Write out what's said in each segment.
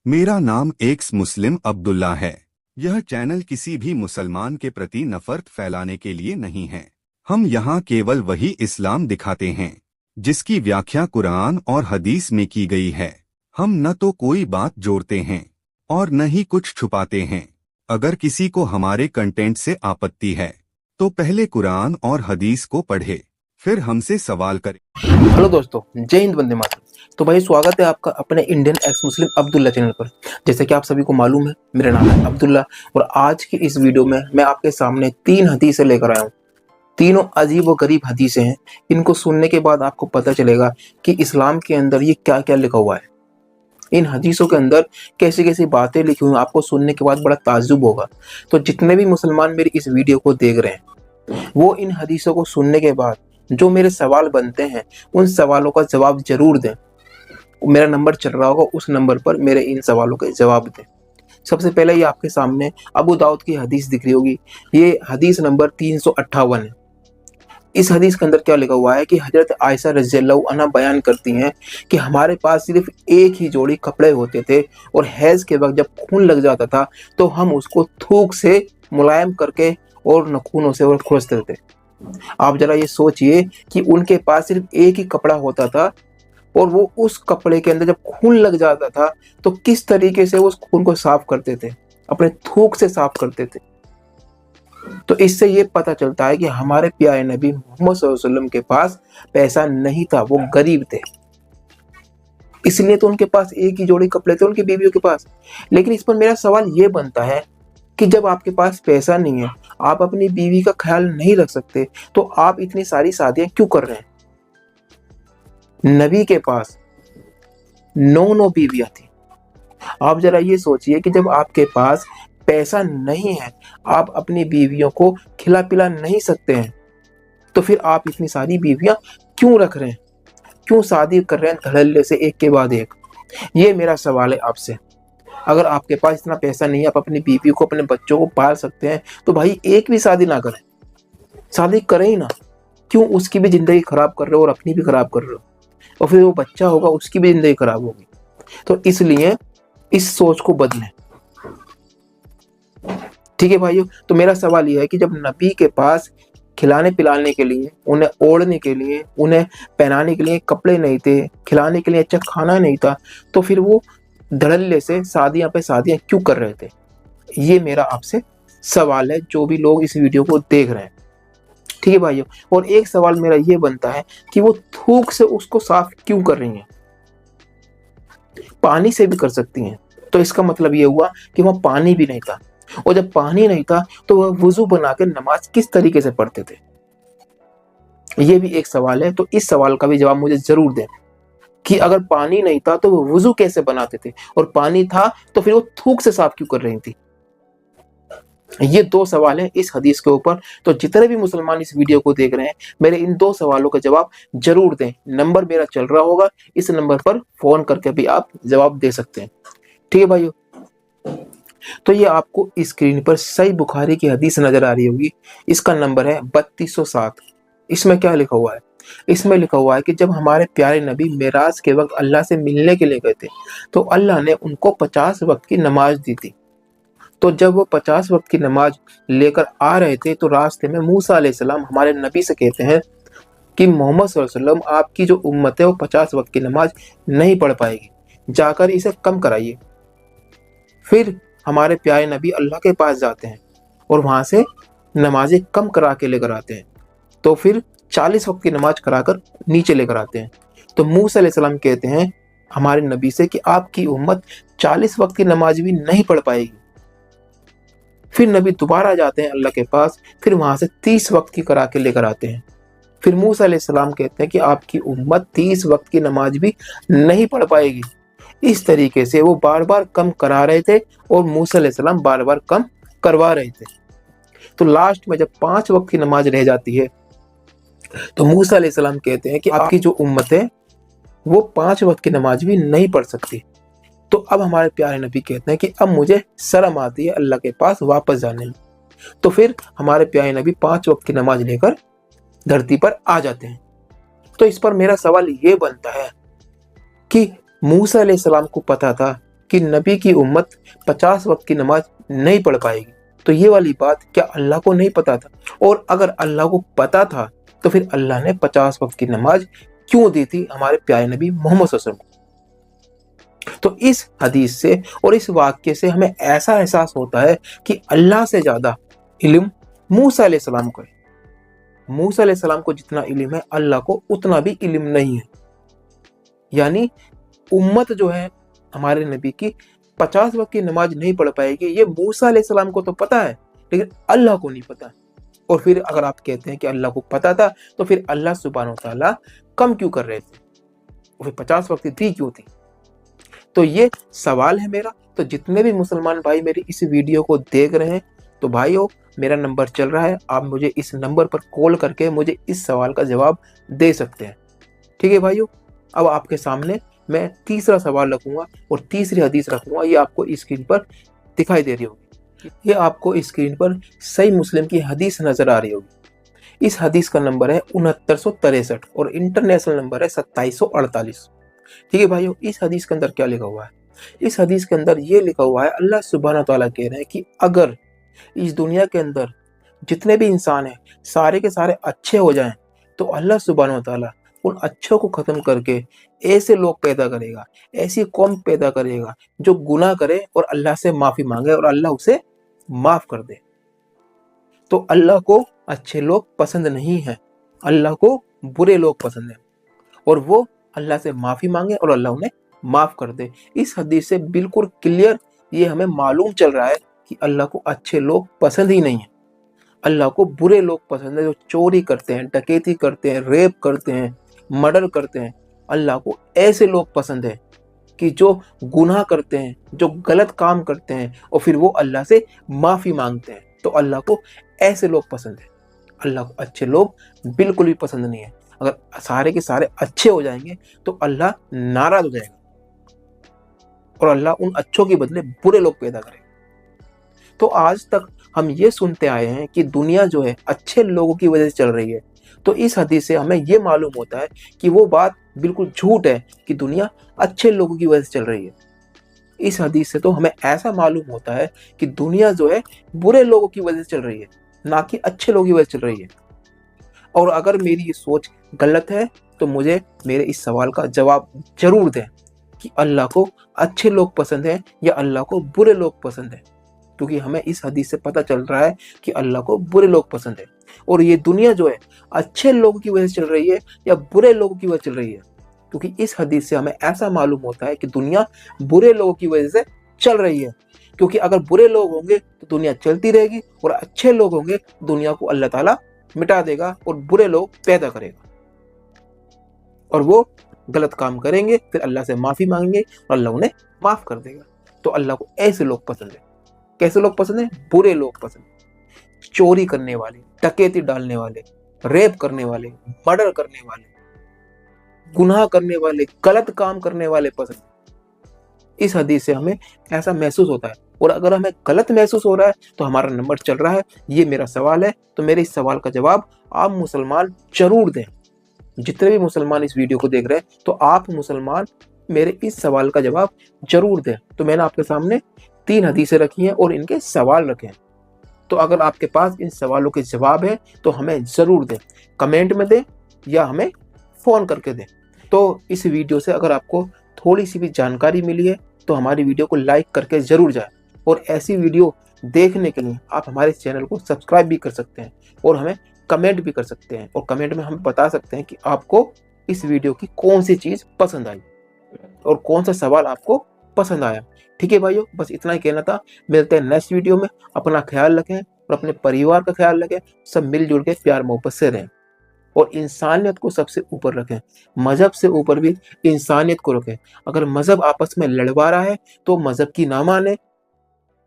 मेरा नाम एक्स मुस्लिम अब्दुल्ला है। यह चैनल किसी भी मुसलमान के प्रति नफरत फैलाने के लिए नहीं है। हम यहाँ केवल वही इस्लाम दिखाते हैं जिसकी व्याख्या कुरान और हदीस में की गई है। हम न तो कोई बात जोड़ते हैं और न ही कुछ छुपाते हैं। अगर किसी को हमारे कंटेंट से आपत्ति है तो पहले कुरान और हदीस को पढ़े, फिर हमसे सवाल करें। हेलो दोस्तों, जय हिंद, वंदे मातरम। तो भाई स्वागत है आपका अपने इंडियन एक्स मुस्लिम अब्दुल्ला चैनल पर। जैसे कि आप सभी को मालूम है, मेरा नाम है अब्दुल्ला और आज की इस वीडियो में मैं आपके सामने 3 हदीसें लेकर आया हूँ। तीनों अजीब व गरीब हदीसें हैं। इनको सुनने के बाद आपको पता चलेगा कि इस्लाम के अंदर ये क्या क्या लिखा हुआ है। इन हदीसों के अंदर कैसी कैसी बातें लिखी हुई, आपको सुनने के बाद बड़ा ताज्जुब होगा। तो जितने भी मुसलमान मेरी इस वीडियो को देख रहे हैं, वो इन हदीसों को सुनने के बाद जो मेरे सवाल बनते हैं उन सवालों का जवाब जरूर दें। मेरा नंबर चल रहा होगा, उस नंबर पर मेरे इन सवालों के जवाब दें। सबसे पहले ये आपके सामने अबू दाऊद की हदीस दिख रही होगी। ये हदीस नंबर 358 है। इस हदीस के अंदर क्या लिखा हुआ है कि हजरत आयशा रज़ियल्लाहु अन्हा बयान करती हैं कि हमारे पास सिर्फ एक ही जोड़ी कपड़े होते थे और हैज के वक्त जब खून लग जाता था तो हम उसको थूक से मुलायम करके और नखूनों से और खुरसते थे। आप जरा ये सोचिए कि उनके पास सिर्फ एक ही कपड़ा होता था और वो उस कपड़े के अंदर जब खून लग जाता था तो किस तरीके से वो उस खून को साफ करते थे, अपने थूक से साफ करते थे। तो इससे ये पता चलता है कि हमारे प्यारे नबी मोहम्मद सल्लल्लाहु अलैहि वसल्लम के पास पैसा नहीं था, वो गरीब थे। इसलिए तो उनके पास एक ही जोड़ी कपड़े थे उनकी बीवियों के पास। लेकिन इस पर मेरा सवाल ये बनता है कि जब आपके पास पैसा नहीं है, आप अपनी बीवी का ख्याल नहीं रख सकते, तो आप इतनी सारी शादियां क्यों कर रहे हैं? नबी के पास 9 बीवियां थी। आप जरा ये सोचिए कि जब आपके पास पैसा नहीं है, आप अपनी बीवियों को खिला पिला नहीं सकते हैं, तो फिर आप इतनी सारी बीवियां क्यों रख रहे हैं? क्यों शादी कर रहे हैं धड़ल्ले से एक के बाद एक? ये मेरा सवाल है आपसे। अगर आपके पास इतना पैसा नहीं है, आप अपनी बीवी को, अपने बच्चों को पाल सकते हैं, तो भाई एक भी शादी ना करें, शादी करें ही ना। क्यों उसकी भी जिंदगी खराब कर रहे हो और अपनी भी खराब कर रहे हो, और फिर वो बच्चा होगा उसकी भी जिंदगी खराब होगी। तो इसलिए इस सोच को बदलें। ठीक है भाइयों, तो मेरा सवाल यह है कि जब नबी के पास खिलाने पिलाने के लिए, उन्हें ओढ़ने के लिए, उन्हें पहनाने के लिए कपड़े नहीं थे, खिलाने के लिए अच्छा खाना नहीं था, तो फिर वो धड़ल्ले से शादियां पे शादियां क्यों कर रहे थे? ये मेरा आपसे सवाल है, जो भी लोग इस वीडियो को देख रहे हैं। ठीक है भाइयों, और एक सवाल मेरा ये बनता है कि वो थूक से उसको साफ क्यों कर रही हैं? पानी से भी कर सकती हैं। तो इसका मतलब ये हुआ कि वहां पानी भी नहीं था, और जब पानी नहीं था तो वह वुजू बना के नमाज किस तरीके से पढ़ते थे? ये भी एक सवाल है। तो इस सवाल का भी जवाब मुझे जरूर दें कि अगर पानी नहीं था तो वो वुजू कैसे बनाते थे, और पानी था तो फिर वो थूक से साफ क्यों कर रही थी? ये 2 सवाल हैं इस हदीस के ऊपर। तो जितने भी मुसलमान इस वीडियो को देख रहे हैं, मेरे इन 2 सवालों का जवाब जरूर दें। नंबर मेरा चल रहा होगा, इस नंबर पर फोन करके भी आप जवाब दे सकते हैं। ठीक है भाइयों, तो ये आपको स्क्रीन पर सही बुखारी की हदीस नजर आ रही होगी। इसका नंबर है 3207। इसमें क्या लिखा हुआ है? इसमें लिखा हुआ है कि जब हमारे प्यारे नबी मेराज के वक्त अल्लाह से मिलने के लिए गए थे तो अल्लाह ने उनको 50 वक्त की नमाज दी थी। तो जब वो 50 वक्त की नमाज लेकर आ रहे थे तो रास्ते में मूसा अलैहिस्सलाम हमारे नबी से कहते हैं कि मोहम्मद सल्लल्लाहु अलैहि वसल्लम, आपकी जो उम्मत है वो 50 वक्त की नमाज नहीं पढ़ पाएगी, जाकर इसे कम कराइए। फिर हमारे प्यारे नबी अल्लाह के पास जाते हैं और वहां से नमाजें कम करा के लेकर आते हैं। तो फिर 40 वक्त की नमाज कराकर नीचे लेकर आते हैं। तो मूसा अलैहिस्सलाम कहते हैं हमारे नबी से कि आपकी उम्मत 40 वक्त की नमाज भी नहीं पढ़ पाएगी। फिर नबी दोबारा जाते हैं अल्लाह के पास, फिर वहां से 30 वक्त की करा के लेकर आते हैं। फिर मूसा अलैहिस्सलाम कहते हैं कि आपकी उम्मत 30 वक्त की नमाज भी नहीं पढ़ पाएगी। इस तरीके से वो बार बार कम करा रहे थे और मूसा अलैहिस्सलाम बार बार कम करवा रहे थे। तो लास्ट में जब 5 वक्त की नमाज रह जाती है तो मूसा अलैहिस्सलाम कहते हैं कि आपकी जो उम्मत है वो 5 वक्त की नमाज भी नहीं पढ़ सकती। तो अब हमारे प्यारे नबी कहते हैं कि अब मुझे शर्म आती है अल्लाह के पास वापस जाने में। तो फिर हमारे प्यारे नबी 5 वक्त की नमाज लेकर धरती पर आ जाते हैं। तो इस पर मेरा सवाल ये बनता है कि मूसा अलैहिस्सलाम को पता था कि नबी की उम्मत 50 वक्त की नमाज नहीं पढ़ पाएगी। तो ये वाली बात क्या अल्लाह को नहीं पता था? और अगर अल्लाह को पता था तो फिर अल्लाह ने 50 वक्त की नमाज क्यों दी थी हमारे प्यारे नबी मोहम्मद सल्लल्लाहु अलैहि वसल्लम को? तो इस हदीस से और इस वाक्य से हमें ऐसा एहसास होता है कि अल्लाह से ज्यादा इल्म मूसा अलैहिस्सलाम को है। मूसा अलैहिस्सलाम को जितना इल्म है अल्लाह को उतना भी इल्म नहीं है। यानी उम्मत जो है हमारे नबी की 50 वक्त की नमाज नहीं पढ़ पाएगी, ये मूसा अलैहिस्सलाम को तो पता है लेकिन अल्लाह को नहीं पता। और फिर अगर आप कहते हैं कि अल्लाह को पता था तो फिर अल्लाह सुब्हानहू व तआला कम क्यों कर रहे थे, और फिर 50 वक्त दी क्यों थी? तो ये सवाल है मेरा। तो जितने भी मुसलमान भाई मेरी इस वीडियो को देख रहे हैं, तो भाइयों मेरा नंबर चल रहा है, आप मुझे इस नंबर पर कॉल करके मुझे इस सवाल का जवाब दे सकते हैं। ठीक है भाइयों, अब आपके सामने मैं तीसरा सवाल रखूंगा और तीसरी हदीस रखूंगा। ये आपको स्क्रीन पर दिखाई दे रही होगी, ये आपको स्क्रीन पर सही मुस्लिम की हदीस नजर आ रही होगी। इस हदीस का नंबर है 6963 और इंटरनेशनल नंबर है 2748। ठीक है भाइयों, इस हदीस के अंदर क्या लिखा हुआ है? इस हदीस के अंदर ये लिखा हुआ है, अल्लाह सुब्हानहू व तआला कह रहे हैं कि अगर इस दुनिया के अंदर जितने भी इंसान हैं सारे के सारे अच्छे हो जाएं तो अल्लाह सुब्हानहू व तआला उन अच्छों को खत्म करके ऐसे लोग पैदा करेगा, ऐसी कौम पैदा करेगा जो गुनाह करे और अल्लाह से माफी मांगे और अल्लाह उसे माफ कर दे। तो अल्लाह को अच्छे लोग पसंद नहीं है, अल्लाह को बुरे लोग पसंद है और वो अल्लाह से माफी मांगे और अल्लाह उन्हें माफ कर दे। इस हदीस से बिल्कुल क्लियर ये हमें मालूम चल रहा है कि अल्लाह को अच्छे लोग पसंद ही नहीं है, अल्लाह को बुरे लोग पसंद है, जो चोरी करते हैं, डकैती करते हैं, रेप करते हैं, मर्डर करते हैं। अल्लाह को ऐसे लोग पसंद है कि जो गुनाह करते हैं, जो गलत काम करते हैं और फिर वो अल्लाह से माफी मांगते हैं। तो अल्लाह को ऐसे लोग पसंद है, अल्लाह को अच्छे लोग बिल्कुल भी पसंद नहीं है। अगर सारे के सारे अच्छे हो जाएंगे तो अल्लाह नाराज हो जाएगा और अल्लाह उन अच्छों के बदले बुरे लोग पैदा करेगा। तो आज तक हम ये सुनते आए हैं कि दुनिया जो है अच्छे लोगों की वजह से चल रही है। तो इस हदीस से हमें ये मालूम होता है कि वो बात बिल्कुल झूठ है कि दुनिया अच्छे लोगों की वजह से चल रही है। इस हदीस से तो हमें ऐसा मालूम होता है कि दुनिया जो है बुरे लोगों की वजह से चल रही है, ना कि अच्छे लोगों की वजह से चल रही है। और अगर मेरी ये सोच गलत है तो मुझे मेरे इस सवाल का जवाब जरूर दें कि अल्लाह को अच्छे लोग पसंद है या अल्लाह को बुरे लोग पसंद है, क्योंकि हमें इस हदीस से पता चल रहा है कि अल्लाह को बुरे लोग पसंद है। और ये दुनिया जो है अच्छे लोगों की वजह से चल रही है या बुरे लोगों की वजह से चल रही है, क्योंकि इस हदीस से हमें ऐसा मालूम होता है कि दुनिया बुरे लोगों की वजह से चल रही है। क्योंकि अगर बुरे लोग होंगे तो दुनिया चलती रहेगी और अच्छे लोग होंगे दुनिया को अल्लाह ताला मिटा देगा और बुरे लोग पैदा करेगा और वो गलत काम करेंगे, फिर अल्लाह से माफी मांगेंगे और अल्लाह उन्हें माफ कर देगा। तो अल्लाह को ऐसे लोग पसंद है। कैसे लोग पसंद है? बुरे लोग पसंद है, चोरी करने वाले, डकैती डालने वाले, रेप करने वाले, मर्डर करने वाले, गुनाह करने वाले, गलत काम करने वाले पसंद है। इस हदीस से हमें ऐसा महसूस होता है। और अगर हमें गलत महसूस हो रहा है तो हमारा नंबर चल रहा है, ये मेरा सवाल है। तो मेरे इस सवाल का जवाब आप मुसलमान जरूर दें। जितने भी मुसलमान इस वीडियो को देख रहे हैं तो आप मुसलमान मेरे इस सवाल का जवाब जरूर दें। तो मैंने आपके सामने 3 हदीसें रखी हैं और इनके सवाल रखे हैं। तो अगर आपके पास इन सवालों के जवाब है तो हमें जरूर दें, कमेंट में दें या हमें फोन करके दें। तो इस वीडियो से अगर आपको थोड़ी सी भी जानकारी मिली है तो हमारी वीडियो को लाइक करके जरूर जाए, और ऐसी वीडियो देखने के लिए आप हमारे चैनल को सब्सक्राइब भी कर सकते हैं और हमें कमेंट भी कर सकते हैं, और कमेंट में हम बता सकते हैं कि आपको इस वीडियो की कौन सी चीज पसंद आई और कौन सा सवाल आपको पसंद आया। ठीक है भाइयों, बस इतना ही कहना था। मिलते हैं नेक्स्ट वीडियो में। अपना ख्याल रखें और अपने परिवार का ख्याल रखें। सब मिलजुल के प्यार मोहब्बत से रहें और इंसानियत को सबसे ऊपर रखें। मजहब से ऊपर भी इंसानियत को रखें। अगर मजहब आपस में लड़वा रहा है तो मजहब की ना माने,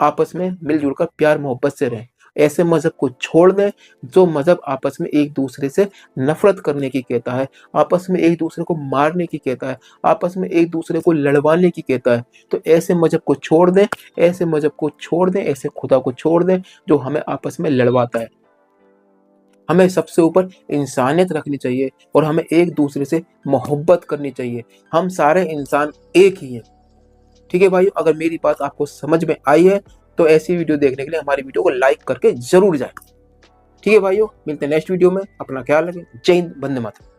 आपस में मिलजुल कर प्यार मोहब्बत से रहें। ऐसे मजहब को छोड़ दें जो मजहब आपस में एक दूसरे से नफरत करने की कहता है, आपस में एक दूसरे को मारने की कहता है, आपस में एक दूसरे को लड़वाने की कहता है। तो ऐसे मजहब को छोड़ दें, ऐसे मजहब को छोड़ दें, ऐसे खुदा को छोड़ दें जो हमें आपस में लड़वाता है। हमें सबसे ऊपर इंसानियत रखनी चाहिए और हमें एक दूसरे से मोहब्बत करनी चाहिए। हम सारे इंसान एक ही हैं। ठीक है भाइयों, अगर मेरी बात आपको समझ में आई है तो ऐसी वीडियो देखने के लिए हमारी वीडियो को लाइक करके जरूर जाए। ठीक है भाइयों, मिलते हैं नेक्स्ट वीडियो में, अपना ख्याल रखें। जय हिंद, वंदे मातरम।